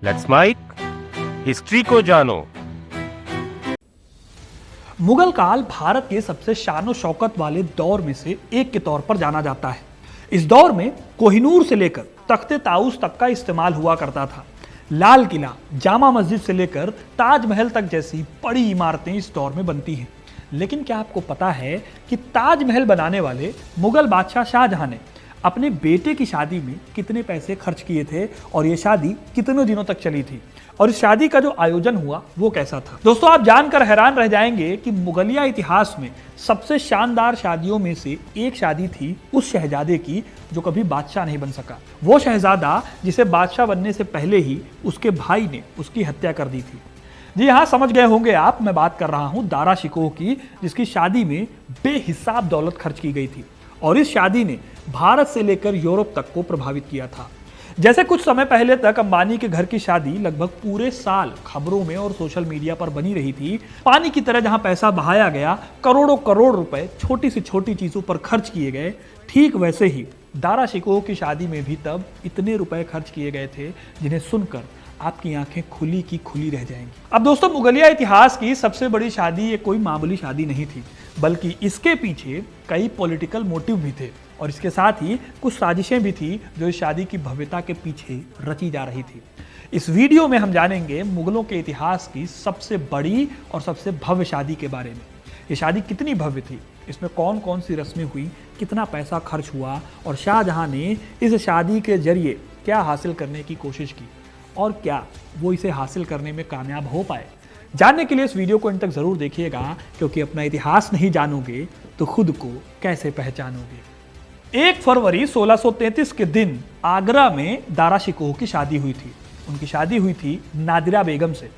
Let's mic history को जानो। मुगल काल भारत के सबसे शानो शौकत वाले दौर में से एक के तौर पर जाना जाता है। इस दौर में कोहिनूर से लेकर तख्ते ताऊस तक का इस्तेमाल हुआ करता था। लाल किला, जामा मस्जिद से लेकर ताजमहल तक जैसी बड़ी इमारतें इस दौर में बनती हैं। लेकिन क्या आपको पता है कि ताजमहल बनाने वाले मुगल बादशाह शाहजहां ने अपने बेटे की शादी में कितने पैसे खर्च किए थे और ये शादी कितने दिनों तक चली थी और इस शादी का जो आयोजन हुआ वो कैसा था। दोस्तों, आप जानकर हैरान रह जाएंगे कि मुगलिया इतिहास में सबसे शानदार शादियों में से एक शादी थी उस शहजादे की जो कभी बादशाह नहीं बन सका। वो शहजादा जिसे बादशाह बनने से पहले ही उसके भाई ने उसकी हत्या कर दी थी। जी हाँ, समझ गए होंगे आप, मैं बात कर रहा हूँ दारा शिकोह की, जिसकी शादी में बेहिसाब दौलत खर्च की गई थी और इस शादी ने भारत से लेकर यूरोप तक को प्रभावित किया था। जैसे कुछ समय पहले तक अंबानी के घर की शादी लगभग पूरे साल खबरों में और सोशल मीडिया पर बनी रही थी, पानी की तरह जहां पैसा बहाया गया, करोड़ों करोड़ रुपए छोटी से छोटी चीजों पर खर्च किए गए, ठीक वैसे ही दारा शिकोह की शादी में भी तब इतने रुपए खर्च किए गए थे जिन्हें सुनकर आपकी आंखें खुली की खुली रह जाएंगी। अब दोस्तों, मुगलिया इतिहास की सबसे बड़ी शादी ये कोई मामूली शादी नहीं थी, बल्कि इसके पीछे कई पॉलिटिकल मोटिव भी थे और इसके साथ ही कुछ साजिशें भी थी जो इस शादी की भव्यता के पीछे रची जा रही थी। इस वीडियो में हम जानेंगे मुगलों के इतिहास की सबसे बड़ी और सबसे भव्य शादी के बारे में। ये शादी कितनी भव्य थी, इसमें कौन कौन सी रस्में हुई, कितना पैसा खर्च हुआ और शाहजहां ने इस शादी के जरिए क्या हासिल करने की कोशिश की और क्या वो इसे हासिल करने में कामयाब हो पाए। जानने के लिए इस वीडियो को इन तक जरूर देखिएगा, क्योंकि अपना इतिहास नहीं जानोगे तो खुद को कैसे पहचानोगे। 1 फरवरी 1633 के दिन आगरा में दारा शिकोह की शादी हुई थी। उनकी शादी हुई थी नादिरा बेगम से।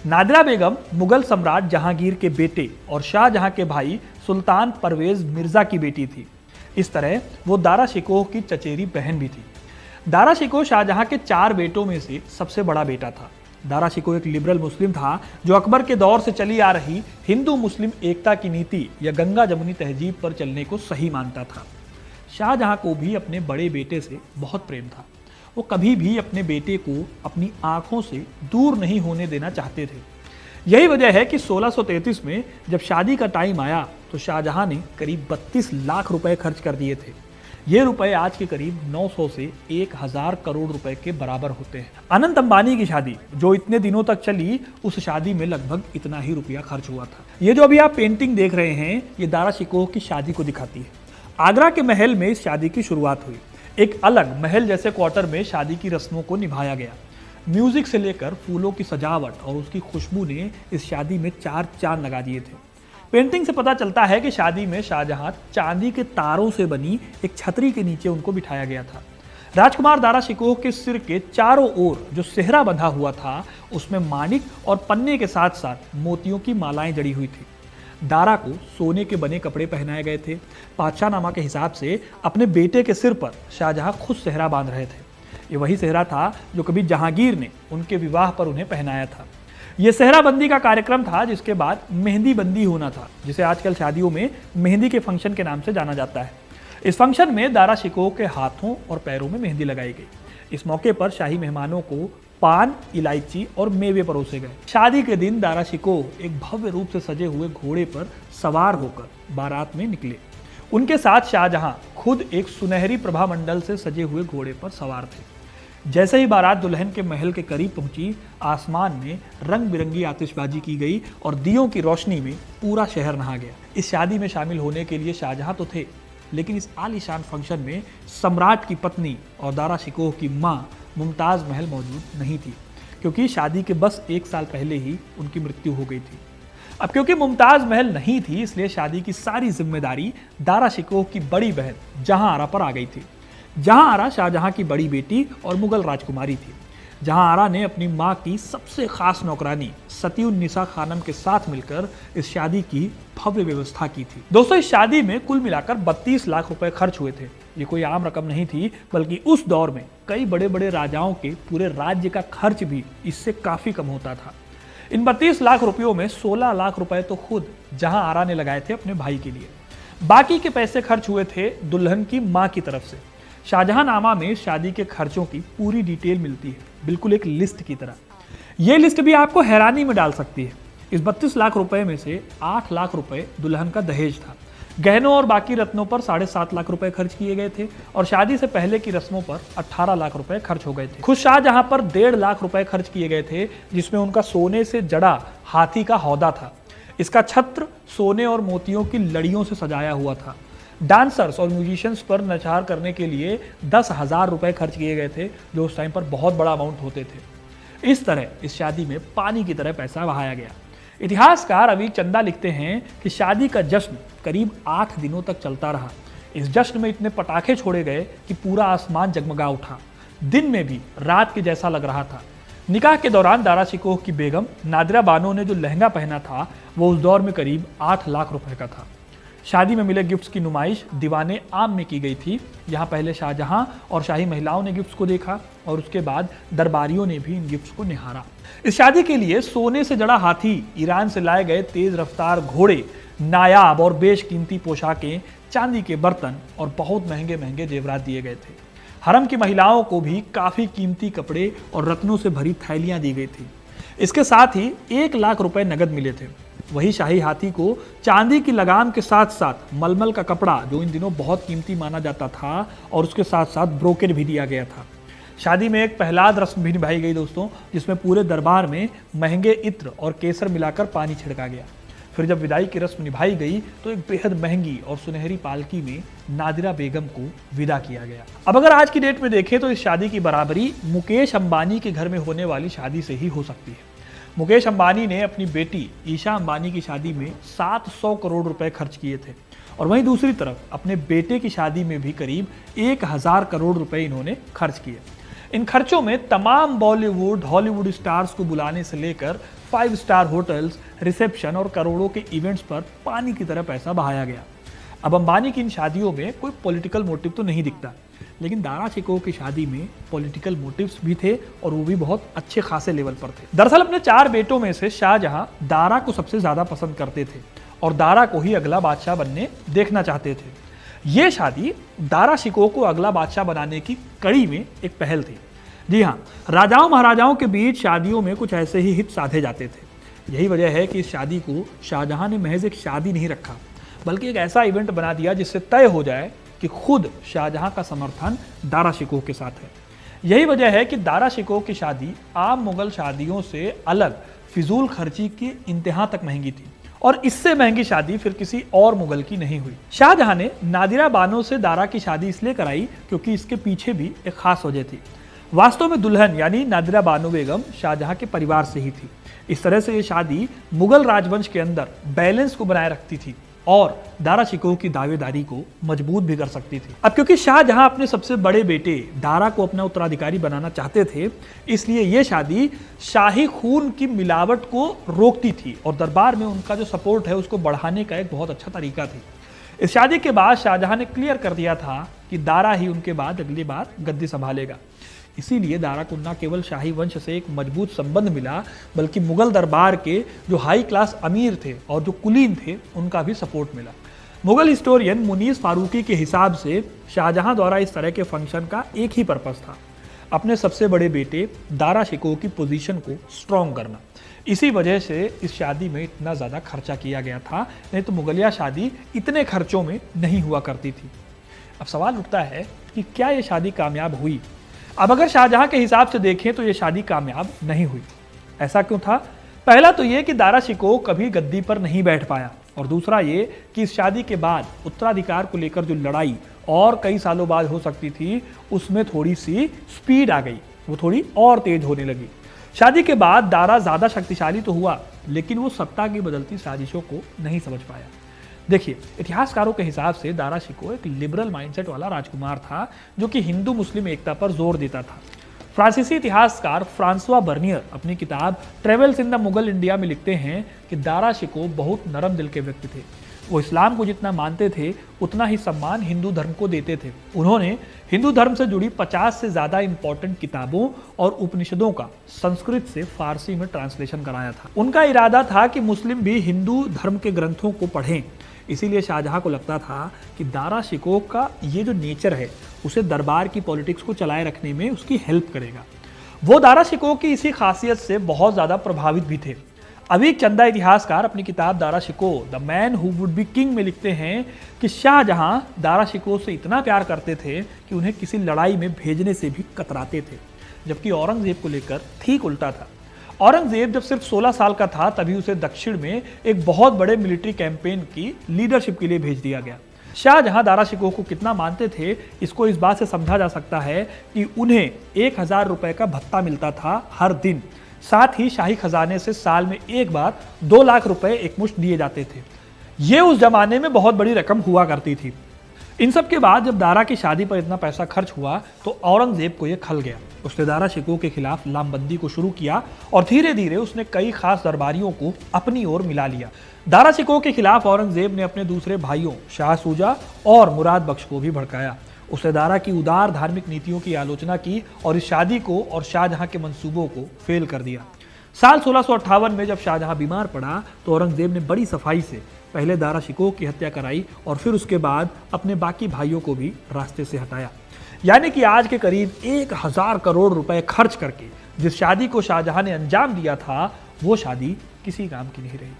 नादिरा बेगम मुगल सम्राट जहांगीर के बेटे और शाहजहां के भाई सुल्तान परवेज मिर्जा की बेटी थी। इस तरह वो दारा शिकोह की चचेरी बहन भी थी। दारा शिकोह शाहजहां के 4 बेटों में से सबसे बड़ा बेटा था। दारा शिकोह एक लिबरल मुस्लिम था जो अकबर के दौर से चली आ रही हिंदू मुस्लिम एकता की नीति या गंगा जमुनी तहजीब पर चलने को सही मानता था। शाहजहां को भी अपने बड़े बेटे से बहुत प्रेम था। वो कभी भी अपने बेटे को अपनी आंखों से दूर नहीं होने देना चाहते थे। यही वजह है कि 1633 में जब शादी का टाइम आया तो शाहजहां ने करीब 32 लाख रुपए खर्च कर दिए थे। ये रुपए आज के करीब 900 से 1000 करोड़ रुपए के बराबर होते हैं। अनंत अंबानी की शादी जो इतने दिनों तक चली, उस शादी में लगभग इतना ही रुपया खर्च हुआ था। ये जो अभी आप पेंटिंग देख रहे हैं, ये दारा शिकोह की शादी को दिखाती है। आगरा के महल में इस शादी की शुरुआत हुई। एक अलग महल जैसे क्वार्टर में शादी की रस्मों को निभाया गया। म्यूजिक से लेकर फूलों की सजावट और उसकी खुशबू ने इस शादी में 4 चांद लगा दिए थे। पेंटिंग से पता चलता है कि शादी में शाहजहां चांदी के तारों से बनी एक छतरी के नीचे उनको बिठाया गया था। राजकुमार दारा शिकोह के सिर के चारों ओर जो सेहरा बंधा हुआ था, उसमें माणिक और पन्ने के साथ साथ मोतियों की मालाएं जड़ी हुई थी। दारा को सोने के बने कपड़े पहनाए गए थे। बादशाहनामा के हिसाब से अपने बेटे के सिर पर शाहजहां खुद सेहरा बांध रहे थे। ये वही सेहरा था जो कभी जहांगीर ने उनके विवाह पर उन्हें पहनाया था। यह सेहराबंदी का कार्यक्रम था जिसके बाद मेहंदी बंदी होना था, जिसे आजकल शादियों में मेहंदी के फंक्शन के नाम से जाना जाता है। इस फंक्शन में दारा शिकोह के हाथों और पैरों में मेहंदी लगाई गई। इस मौके पर शाही मेहमानों को पान, इलायची और मेवे परोसे गए। शादी के दिन दारा शिकोह एक भव्य रूप से सजे हुए घोड़े पर सवार होकर बारात में निकले। उनके साथ शाहजहां खुद एक सुनहरी प्रभामंडल से सजे हुए घोड़े पर सवार थे। जैसे ही बारात दुल्हन के महल के करीब पहुंची, आसमान में रंग बिरंगी आतिशबाजी की गई और दियों की रोशनी में पूरा शहर नहा गया। इस शादी में शामिल होने के लिए शाहजहां तो थे, लेकिन इस आलीशान फंक्शन में सम्राट की पत्नी और दारा शिकोह की मां मुमताज महल मौजूद नहीं थी, क्योंकि शादी के बस 1 साल पहले ही उनकी मृत्यु हो गई थी। अब क्योंकि मुमताज महल नहीं थी, इसलिए शादी की सारी जिम्मेदारी दारा शिकोह की बड़ी बहन जहांआरा पर आ गई थी। जहांआरा शाहजहां की बड़ी बेटी और मुगल राजकुमारी थी। जहांआरा ने अपनी मां की सबसे खास नौकरानी सतीउन्निसा खानम के साथ मिलकर इस शादी की भव्य व्यवस्था की थी। दोस्तों, इस शादी में कुल मिलाकर 32 लाख रुपए खर्च हुए थे। ये कोई आम रकम नहीं थी, बल्कि उस दौर में कई बड़े बड़े राजाओं के पूरे राज्य का खर्च भी इससे काफी कम होता था। इन 32 लाख रुपयों में 16 लाख रुपए तो खुद जहांआरा ने लगाए थे अपने भाई के लिए। बाकी के पैसे खर्च हुए थे दुल्हन की मां की तरफ से। शाहजहांनामा में शादी के खर्चों की पूरी डिटेल मिलती है, बिल्कुल एक लिस्ट की तरह। ये लिस्ट भी आपको हैरानी में डाल सकती है। इस 32 लाख रुपए में से 8 लाख रुपए दुल्हन का दहेज था। गहनों और बाकी रत्नों पर 7.5 लाख रुपए खर्च किए गए थे और शादी से पहले की रस्मों पर 18 लाख रुपए खर्च हो गए थे। खुद शाहजहां पर 1.5 लाख रुपए खर्च किए गए थे, जिसमें उनका सोने से जड़ा हाथी का हौदा था। इसका छत्र सोने और मोतियों की लड़ियों से सजाया हुआ था। डांसर्स और म्यूजिशियंस पर नचार करने के लिए 10,000 रुपए खर्च किए गए थे, जो उस टाइम पर बहुत बड़ा अमाउंट होते थे। इस तरह इस शादी में पानी की तरह पैसा बहाया गया। इतिहासकार अभी चंदा लिखते हैं कि शादी का जश्न करीब 8 दिनों तक चलता रहा। इस जश्न में इतने पटाखे छोड़े गए कि पूरा आसमान जगमगा उठा। दिन में भी रात के जैसा लग रहा था। निकाह के दौरान दारा शिकोह की बेगम नादिरा बानो ने जो लहंगा पहना था वो उस दौर में करीब 8 लाख रुपए का था। शादी में मिले गिफ्ट्स की नुमाइश दीवाने आम में की गई थी। यहाँ पहले शाहजहां और शाही महिलाओं ने गिफ्ट्स को देखा और उसके बाद दरबारियों ने भी इन गिफ्ट्स को निहारा। इस शादी के लिए सोने से जड़ा हाथी, ईरान से लाए गए तेज रफ्तार घोड़े, नायाब और बेशकीमती पोशाकें, चांदी के बर्तन और बहुत महंगे महंगे जेवरात दिए गए थे। हरम की महिलाओं को भी काफी कीमती कपड़े और रत्नों से भरी थैलियां दी गई थी। इसके साथ ही 1 लाख रुपए नगद मिले थे। वही शाही हाथी को चांदी की लगाम के साथ साथ मलमल का कपड़ा, जो इन दिनों बहुत कीमती माना जाता था, और उसके साथ साथ ब्रोकेट भी दिया गया था। शादी में एक पहलाद रस्म भी निभाई गई दोस्तों, जिसमें पूरे दरबार में महंगे इत्र और केसर मिलाकर पानी छिड़का गया। फिर जब विदाई की रस्म निभाई गई तो एक बेहद महंगी और सुनहरी पालकी में नादिरा बेगम को विदा किया गया। अब अगर आज की डेट में देखें तो इस शादी की बराबरी मुकेश अंबानी के घर में होने वाली शादी से ही हो सकती है। मुकेश अंबानी ने अपनी बेटी ईशा अंबानी की शादी में 700 करोड़ रुपए खर्च किए थे और वहीं दूसरी तरफ अपने बेटे की शादी में भी करीब 1000 करोड़ रुपए इन्होंने खर्च किए। इन खर्चों में तमाम बॉलीवुड, हॉलीवुड स्टार्स को बुलाने से लेकर 5 स्टार होटल्स, रिसेप्शन और करोड़ों के इवेंट्स पर पानी की तरह पैसा बहाया गया। अब अंबानी की इन शादियों में कोई पॉलिटिकल मोटिव तो नहीं दिखता, लेकिन दारा शिकोह की शादी में पॉलिटिकल मोटिव्स भी थे और वो भी बहुत अच्छे खासे लेवल पर थे। दरअसल अपने 4 बेटों में से शाहजहां दारा को सबसे ज्यादा पसंद करते थे और दारा को ही अगला बादशाह बनने देखना चाहते थे। ये शादी दारा शिकोह को अगला बादशाह बनाने की कड़ी में एक पहल थी। जी हाँ, राजाओं महाराजाओं के बीच शादियों में कुछ ऐसे ही हित साधे जाते थे। यही वजह है कि इस शादी को शाहजहां ने महज एक शादी नहीं रखा, बल्कि एक ऐसा इवेंट बना दिया जिससे तय हो जाए कि खुद शाहजहां का समर्थन दारा शिकोह के साथ है। यही वजह है कि दारा शिकोह की शादी आम मुगल शादियों से अलग फिजूल खर्ची की इंतहा तक महंगी थी और इससे महंगी शादी फिर किसी और मुगल की नहीं हुई। शाहजहां ने नादिरा बानो से दारा की शादी इसलिए कराई क्योंकि इसके पीछे भी एक खास वजह थी। वास्तव में दुल्हन यानी नादिरा बानो बेगम शाहजहां के परिवार से ही थी। इस तरह से ये शादी मुगल राजवंश के अंदर बैलेंस को बनाए रखती थी और दारा शिकोह की दावेदारी को मजबूत भी कर सकती थी। अब क्योंकि शाहजहां अपने सबसे बड़े बेटे दारा को अपना उत्तराधिकारी बनाना चाहते थे, इसलिए ये शादी शाही खून की मिलावट को रोकती थी और दरबार में उनका जो सपोर्ट है उसको बढ़ाने का एक बहुत अच्छा तरीका थी। इस शादी के बाद शाहजहां ने क्लियर कर दिया था कि दारा ही उनके बाद अगली बार गद्दी संभालेगा। इसीलिए दारा को न केवल शाही वंश से एक मजबूत संबंध मिला, बल्कि मुगल दरबार के जो हाई क्लास अमीर थे और जो कुलीन थे उनका भी सपोर्ट मिला। मुगल हिस्टोरियन मुनीस फारूकी के हिसाब से शाहजहां द्वारा इस तरह के फंक्शन का एक ही पर्पस था, अपने सबसे बड़े बेटे दारा शिकोह की पोजीशन को स्ट्रॉन्ग करना। इसी वजह से इस शादी में इतना ज़्यादा खर्चा किया गया था, नहीं तो मुगलिया शादी इतने खर्चों में नहीं हुआ करती थी। अब सवाल उठता है कि क्या ये शादी कामयाब हुई? अब अगर शाहजहां के हिसाब से देखें तो ये शादी कामयाब नहीं हुई। ऐसा क्यों था? पहला तो ये कि दारा शिकोह कभी गद्दी पर नहीं बैठ पाया और दूसरा ये कि इस शादी के बाद उत्तराधिकार को लेकर जो लड़ाई और कई सालों बाद हो सकती थी, उसमें थोड़ी सी स्पीड आ गई, वो थोड़ी और तेज होने लगी। शादी के बाद दारा ज़्यादा शक्तिशाली तो हुआ, लेकिन वो सत्ता की बदलती साजिशों को नहीं समझ पाया। देखिए, इतिहासकारों के हिसाब से दारा शिकोह एक लिबरल माइंडसेट वाला राजकुमार था जो कि हिंदू मुस्लिम एकता पर जोर देता था। फ्रांसीसी इतिहासकार फ्रांसवा बर्नियर अपनी किताब travels in the Mughal India में लिखते हैं कि दारा शिकोह बहुत नरम दिल के व्यक्ति थे। वो इस्लाम को जितना मानते थे उतना ही सम्मान हिंदू धर्म को देते थे। उन्होंने हिंदू धर्म से जुड़ी 50 से ज़्यादा इंपॉर्टेंट किताबों और उपनिषदों का संस्कृत से फारसी में ट्रांसलेशन कराया था। उनका इरादा था कि मुस्लिम भी हिंदू धर्म के ग्रंथों को पढ़ें। इसीलिए शाहजहां को लगता था कि दारा शिकोह का ये जो नेचर है उसे दरबार की पॉलिटिक्स को चलाए रखने में उसकी हेल्प करेगा। वो दारा शिकोह की इसी खासियत से बहुत ज़्यादा प्रभावित भी थे। अभी चंदा इतिहासकार अपनी किताब Dara Shikoh the man who would be king में लिखते हैं कि शाहजहां दारा शिकोह से इतना प्यार करते थे कि उन्हें किसी लड़ाई में भेजने से भी कतराते थे, जबकि औरंगजेब को लेकर ठीक उल्टा था। औरंगजेब जब सिर्फ 16 साल का था तभी उसे दक्षिण में एक बहुत बड़े मिलिट्री कैंपेन की लीडरशिप के लिए भेज दिया गया। शाहजहां दारा शिकोह को कितना मानते थे इसको इस बात से समझा जा सकता है कि उन्हें 1000 रुपए का भत्ता मिलता था हर दिन। साथ ही शाही खजाने से साल में एक बार 2 लाख रुपए एकमुश्त दिए जाते थे। ये उस जमाने में बहुत बड़ी रकम हुआ करती थी। इन सब के बाद जब दारा की शादी पर इतना पैसा खर्च हुआ तो औरंगजेब को यह खल गया। उसने दारा शिकोह के खिलाफ लामबंदी को शुरू किया और धीरे धीरे उसने कई खास दरबारियों को अपनी ओर मिला लिया। दारा शिकोह के खिलाफ औरंगजेब ने अपने दूसरे भाइयों शाह सूजा और मुराद बख्श को भी भड़काया। उसने दारा की उदार धार्मिक नीतियों की आलोचना की और इस शादी को और शाहजहां के मंसूबों को फेल कर दिया। साल 1658 में जब शाहजहां बीमार पड़ा तो औरंगजेब ने बड़ी सफाई से पहले दारा शिकोह की हत्या कराई और फिर उसके बाद अपने बाकी भाइयों को भी रास्ते से हटाया। यानी कि आज के करीब 1000 करोड़ रुपए खर्च करके जिस शादी को शाहजहां ने अंजाम दिया था वो शादी किसी काम की नहीं रही।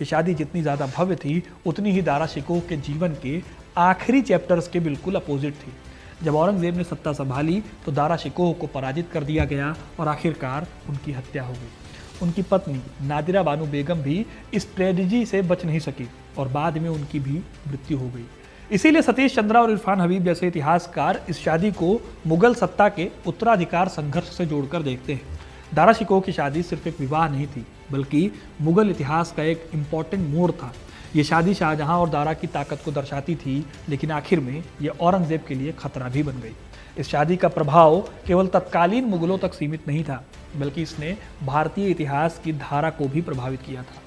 ये शादी जितनी ज़्यादा भव्य थी उतनी ही दारा शिकोह के जीवन के आखिरी चैप्टर्स के बिल्कुल अपोजिट थी। जब औरंगजेब ने सत्ता संभाली तो दारा शिकोह को पराजित कर दिया गया और आखिरकार उनकी हत्या हो गई। उनकी पत्नी नादिरा बानो बेगम भी इस ट्रेजेडी से बच नहीं सकी और बाद में उनकी भी मृत्यु हो गई। इसीलिए सतीश चंद्रा और इरफान हबीब जैसे इतिहासकार इस शादी को मुगल सत्ता के उत्तराधिकार संघर्ष से जोड़कर देखते हैं। दारा शिकोह की शादी सिर्फ एक विवाह नहीं थी बल्कि मुगल इतिहास का एक इम्पॉर्टेंट मोड़ था। ये शादी शाहजहां और दारा की ताकत को दर्शाती थी, लेकिन आखिर में ये औरंगजेब के लिए खतरा भी बन गई। इस शादी का प्रभाव केवल तत्कालीन मुगलों तक सीमित नहीं था बल्कि इसने भारतीय इतिहास की धारा को भी प्रभावित किया था।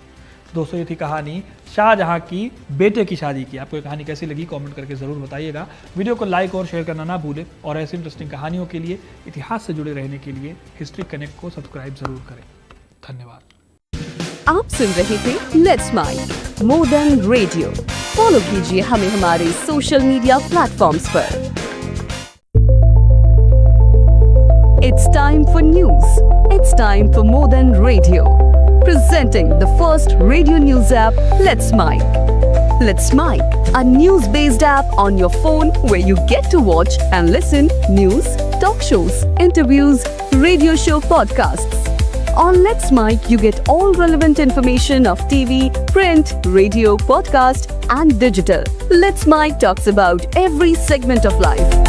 तो दोस्तों ये थी कहानी शाहजहां की बेटे की शादी की। आपको ये कहानी कैसी लगी कमेंट करके ज़रूर बताइएगा। वीडियो को लाइक और शेयर करना ना भूलें और ऐसी इंटरेस्टिंग कहानियों के लिए, इतिहास से जुड़े रहने के लिए हिस्ट्री कनेक्ट को सब्सक्राइब जरूर करें। धन्यवाद। आप सुन रहे थे let's mic more than radio. Follow कीजिए हमें हमारे सोशल मीडिया प्लेटफॉर्म्स पर। It's time for news. It's time for more than radio. Presenting the first radio news app, Let's Mic. Let's Mic, a news-based app on your phone where you get to watch and listen news, talk shows, interviews, radio show podcasts. On Let's Mic, you get all relevant information of TV, print, radio, podcast, and digital. Let's Mic talks about every segment of life.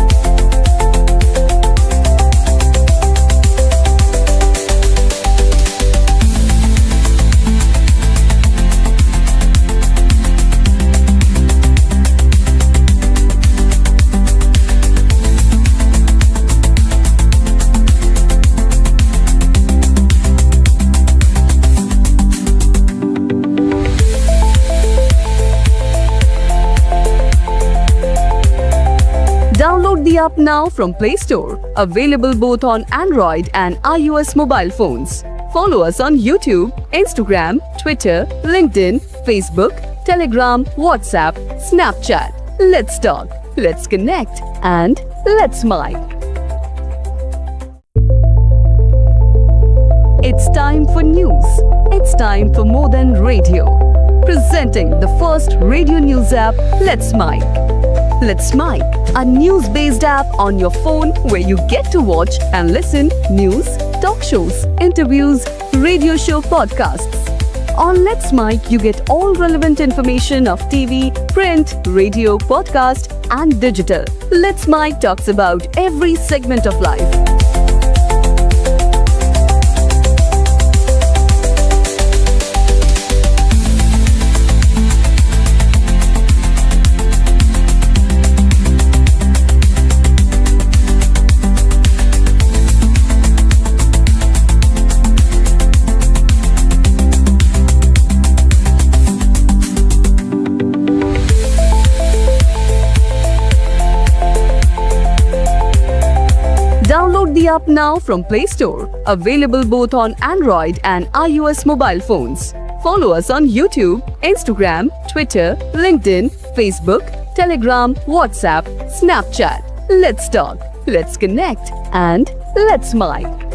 Download the app now from Play Store. Available both on Android and iOS mobile phones. Follow us on YouTube, Instagram, Twitter, LinkedIn, Facebook, Telegram, WhatsApp, Snapchat. Let's talk, let's connect, and let's mic. It's time for news. It's time for more than radio. Presenting the first radio news app, Let's Mic. Let's Mic, a news-based app on your phone where you get to watch and listen news, talk shows, interviews, radio show podcasts. On Let's Mic, you get all relevant information of TV, print, radio, podcast, and digital. Let's Mic talks about every segment of life. app now from Play Store. Available both on Android and iOS mobile phones. Follow us on YouTube, Instagram, Twitter, LinkedIn, Facebook, Telegram, WhatsApp, Snapchat. Let's talk, let's connect, and let's mic.